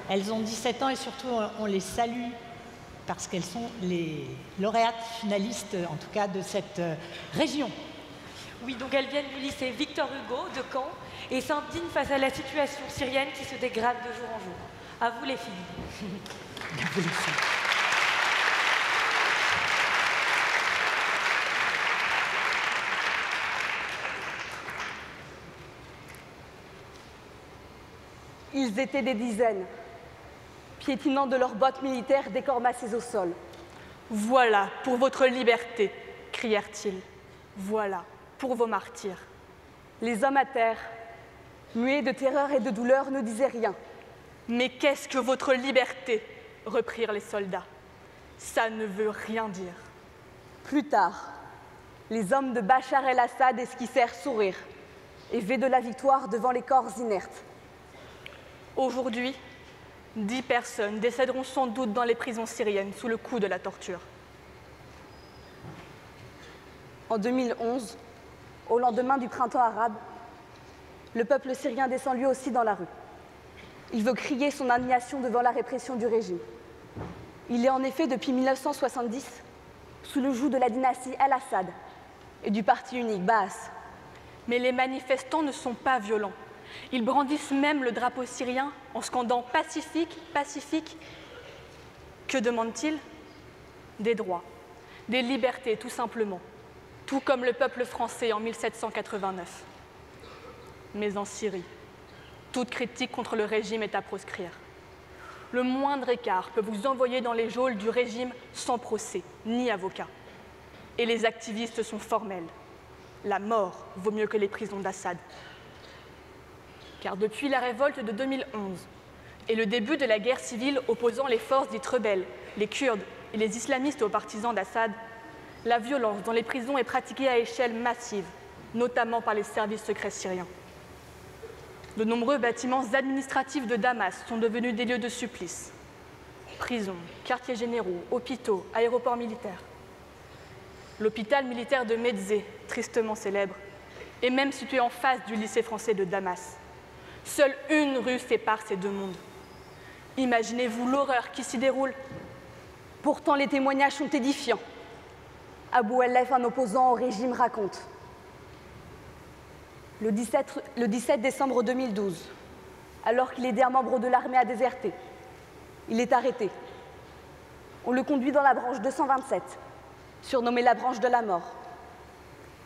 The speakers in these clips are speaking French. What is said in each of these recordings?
Elles ont 17 ans et surtout on les salue parce qu'elles sont les lauréates finalistes, en tout cas, de cette région. Oui, donc elles viennent du lycée Victor Hugo de Caen et s'indignent face à la situation syrienne qui se dégrade de jour en jour. À vous les filles. À vous les filles. Ils étaient des dizaines, piétinant de leurs bottes militaires des corps massés au sol. « Voilà pour votre liberté !» crièrent-ils. « Voilà pour vos martyrs !» Les hommes à terre, muets de terreur et de douleur, ne disaient rien. « Mais qu'est-ce que votre liberté ?» reprirent les soldats. « Ça ne veut rien dire. » Plus tard, les hommes de Bachar el-Assad esquissèrent sourire et V de la victoire devant les corps inertes. Aujourd'hui, 10 personnes décéderont sans doute dans les prisons syriennes sous le coup de la torture. En 2011, au lendemain du printemps arabe, le peuple syrien descend lui aussi dans la rue. Il veut crier son indignation devant la répression du régime. Il est en effet, depuis 1970, sous le joug de la dynastie El-Assad et du parti unique Baas. Mais les manifestants ne sont pas violents. Ils brandissent même le drapeau syrien en scandant « pacifique, pacifique ». Que demandent-ils? Des droits, des libertés tout simplement, tout comme le peuple français en 1789. Mais en Syrie, toute critique contre le régime est à proscrire. Le moindre écart peut vous envoyer dans les geôles du régime sans procès, ni avocat. Et les activistes sont formels. La mort vaut mieux que les prisons d'Assad. Car depuis la révolte de 2011 et le début de la guerre civile opposant les forces dites rebelles, les Kurdes et les islamistes aux partisans d'Assad, la violence dans les prisons est pratiquée à échelle massive, notamment par les services secrets syriens. De nombreux bâtiments administratifs de Damas sont devenus des lieux de supplice. Prisons, quartiers généraux, hôpitaux, aéroports militaires. L'hôpital militaire de Medzé, tristement célèbre, est même situé en face du lycée français de Damas. Seule une rue sépare ces deux mondes. Imaginez-vous l'horreur qui s'y déroule. Pourtant, les témoignages sont édifiants. Abou El-Lef, un opposant au régime, raconte. Le 17 décembre 2012, alors qu'il aidait un membre de l'armée à déserter, il est arrêté. On le conduit dans la branche 227, surnommée la branche de la mort.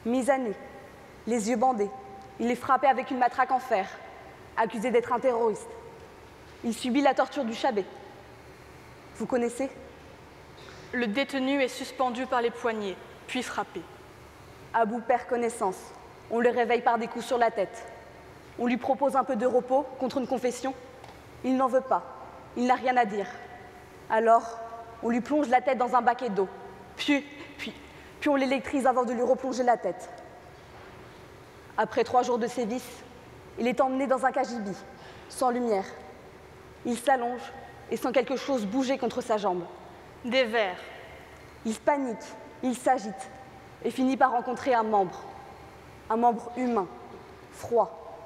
Mis à nu, les yeux bandés, il est frappé avec une matraque en fer, accusé d'être un terroriste. Il subit la torture du Chabet. Vous connaissez? Le détenu est suspendu par les poignets, puis frappé. Abou perd connaissance. On le réveille par des coups sur la tête. On lui propose un peu de repos contre une confession. Il n'en veut pas. Il n'a rien à dire. Alors, on lui plonge la tête dans un baquet d'eau. Puis on l'électrise avant de lui replonger la tête. Après 3 jours de sévices, il est emmené dans un cagibi, sans lumière. Il s'allonge et sent quelque chose bouger contre sa jambe. Des vers. Il panique, il s'agite et finit par rencontrer un membre humain, froid.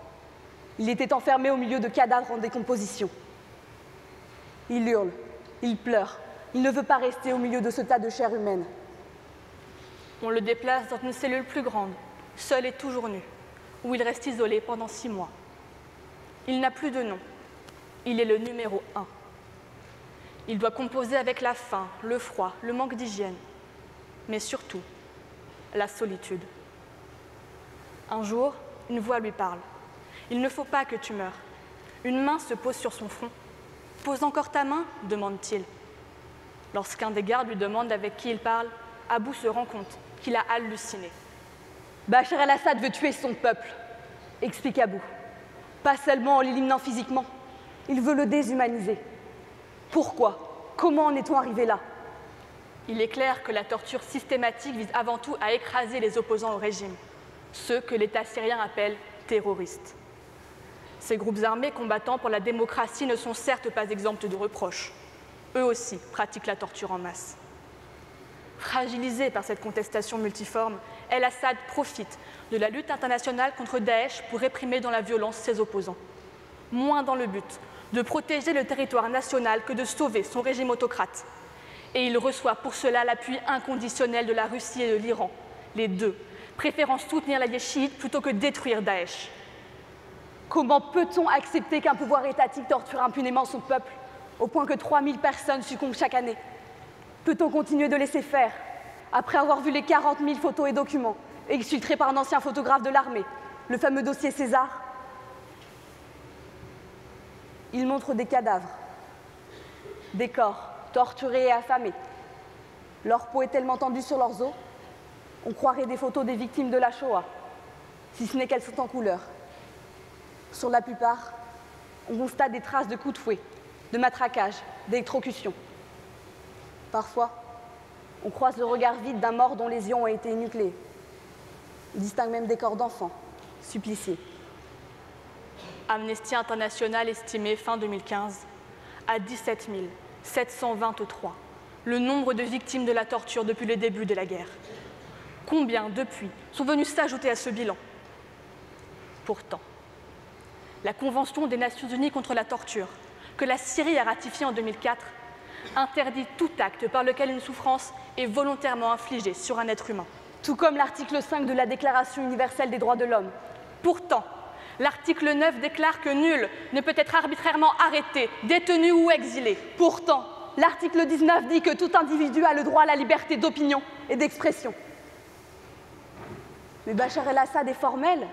Il était enfermé au milieu de cadavres en décomposition. Il hurle, il pleure, il ne veut pas rester au milieu de ce tas de chair humaine. On le déplace dans une cellule plus grande, seul et toujours nu, où il reste isolé pendant 6 mois. Il n'a plus de nom. Il est le numéro 1. Il doit composer avec la faim, le froid, le manque d'hygiène, mais surtout la solitude. Un jour, une voix lui parle. « Il ne faut pas que tu meures. » Une main se pose sur son front. « Pose encore ta main » demande-t-il. Lorsqu'un des gardes lui demande avec qui il parle, Abou se rend compte qu'il a halluciné. Bachar el-Assad veut tuer son peuple, explique Abou. Pas seulement en l'éliminant physiquement, il veut le déshumaniser. Pourquoi? Comment en est-on arrivé là? Il est clair que la torture systématique vise avant tout à écraser les opposants au régime, ceux que l'État syrien appelle terroristes. Ces groupes armés combattant pour la démocratie ne sont certes pas exempts de reproches. Eux aussi pratiquent la torture en masse. Fragilisé par cette contestation multiforme, El-Assad profite de la lutte internationale contre Daesh pour réprimer dans la violence ses opposants. moins dans le but de protéger le territoire national que de sauver son régime autocrate. Et il reçoit pour cela l'appui inconditionnel de la Russie et de l'Iran, les deux, préférant soutenir l'allié chiite plutôt que détruire Daesh. Comment peut-on accepter qu'un pouvoir étatique torture impunément son peuple, au point que 3000 personnes succombent chaque année? Peut-on continuer de laisser faire, après avoir vu les 40 000 photos et documents exfiltrés par un ancien photographe de l'armée, le fameux dossier César? Il montre des cadavres, des corps torturés et affamés. Leur peau est tellement tendue sur leurs os, on croirait des photos des victimes de la Shoah, si ce n'est qu'elles sont en couleur. Sur la plupart, on constate des traces de coups de fouet, de matraquage, d'électrocution. Parfois, on croise le regard vide d'un mort dont les yeux ont été énucléés. On distingue même des corps d'enfants, suppliciés. Amnesty International estimait fin 2015 à 17 723 le nombre de victimes de la torture depuis le début de la guerre. Combien, depuis, sont venus s'ajouter à ce bilan? Pourtant, la Convention des Nations Unies contre la torture, que la Syrie a ratifiée en 2004, interdit tout acte par lequel une souffrance est volontairement infligée sur un être humain. Tout comme l'article 5 de la Déclaration universelle des droits de l'homme. Pourtant, l'article 9 déclare que nul ne peut être arbitrairement arrêté, détenu ou exilé. Pourtant, l'article 19 dit que tout individu a le droit à la liberté d'opinion et d'expression. Mais Bachar el-Assad est formel.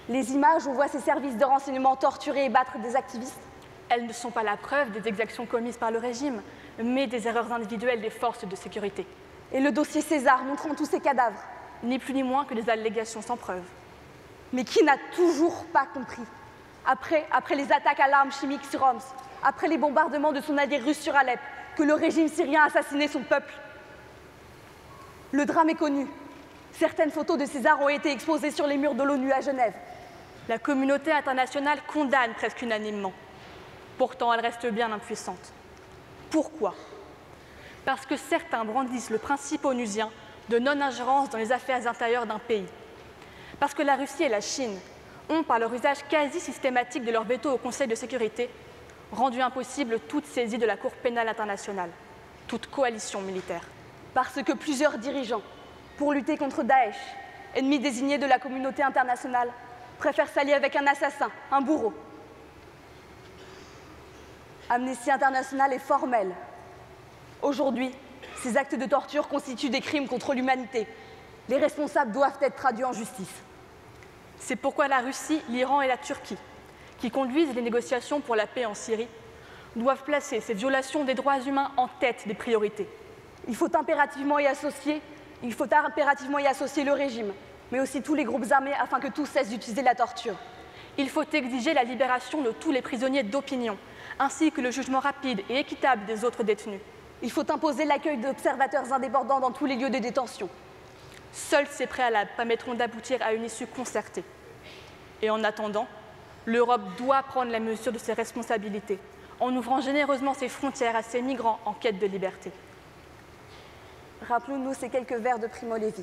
Les images où on voit ses services de renseignement torturer et battre des activistes, elles ne sont pas la preuve des exactions commises par le régime, mais des erreurs individuelles des forces de sécurité. Et le dossier César montrant tous ces cadavres. Ni plus ni moins que des allégations sans preuve. Mais qui n'a toujours pas compris, après les attaques à l'arme chimique sur Homs, après les bombardements de son allié russe sur Alep, que le régime syrien a assassiné son peuple? Le drame est connu. Certaines photos de César ont été exposées sur les murs de l'ONU à Genève. La communauté internationale condamne presque unanimement. Pourtant, elle reste bien impuissante. Pourquoi? Parce que certains brandissent le principe onusien de non-ingérence dans les affaires intérieures d'un pays. Parce que la Russie et la Chine ont, par leur usage quasi systématique de leur veto au Conseil de sécurité, rendu impossible toute saisie de la Cour pénale internationale, toute coalition militaire. Parce que plusieurs dirigeants, pour lutter contre Daesh, ennemi désigné de la communauté internationale, préfèrent s'allier avec un assassin, un bourreau. Amnesty International est formel. Aujourd'hui, ces actes de torture constituent des crimes contre l'humanité. Les responsables doivent être traduits en justice. C'est pourquoi la Russie, l'Iran et la Turquie, qui conduisent les négociations pour la paix en Syrie, doivent placer ces violations des droits humains en tête des priorités. Il faut impérativement y associer le régime, mais aussi tous les groupes armés afin que tous cessent d'utiliser la torture. Il faut exiger la libération de tous les prisonniers d'opinion, ainsi que le jugement rapide et équitable des autres détenus. Il faut imposer l'accueil d'observateurs indépendants dans tous les lieux de détention. Seuls ces préalables permettront d'aboutir à une issue concertée. Et en attendant, l'Europe doit prendre la mesure de ses responsabilités, en ouvrant généreusement ses frontières à ces migrants en quête de liberté. Rappelons-nous ces quelques vers de Primo Levi.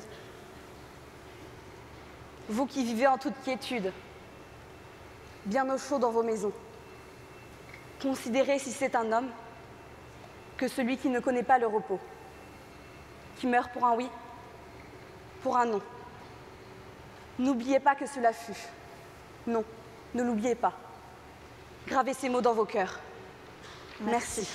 Vous qui vivez en toute quiétude, bien au chaud dans vos maisons, considérez si c'est un homme que celui qui ne connaît pas le repos, qui meurt pour un oui, pour un non. N'oubliez pas que cela fut. Non, ne l'oubliez pas. Gravez ces mots dans vos cœurs. Merci.